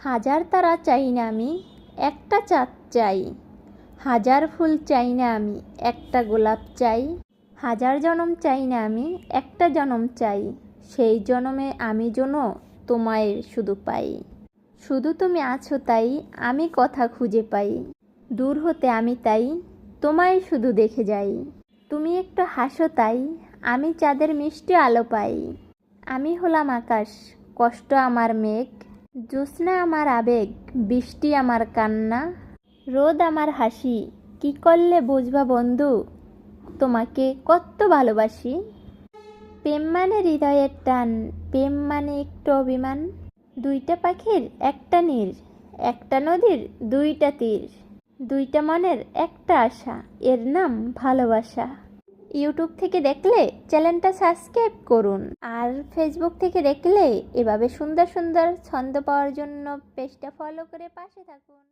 হাজার তারা চাই না আমি, একটা চাঁদ চাই। হাজার ফুল চাই না আমি, একটা গোলাপ চাই। হাজার জনম চাই না আমি, একটা জনম চাই। সেই জনমে আমি যেন তোমায় শুধু পাই। শুধু তুমি আছো তাই আমি কথা খুঁজে পাই। দূর হতে আমি তাই তোমায় শুধু দেখে যাই। তুমি একটু হাসো তাই আমি চাঁদের মিষ্টি আলো পাই। আমি হলাম আকাশ, কষ্ট আমার মেঘ, জ্যোৎস্না আমার আবেগ, বৃষ্টি আমার কান্না, রোদ আমার হাসি। কি করলে বুঝবা বন্ধু, তোমাকে কত ভালোবাসি। প্রেম মানে হৃদয়ের টান, প্রেম মানে একটু অভিমান। দুইটা পাখির একটা নীর, একটা নদীর দুইটা তীর, দুইটা মনের একটা আশা, এর নাম ভালোবাসা। ইউটিউব থেকে দেখলে চ্যানেলটা সাবস্ক্রাইব করুন, আর ফেসবুক থেকে দেখলে এভাবে সুন্দর সুন্দর ছন্দ পাওয়ার জন্য পেজটা ফলো করে পাশে থাকুন।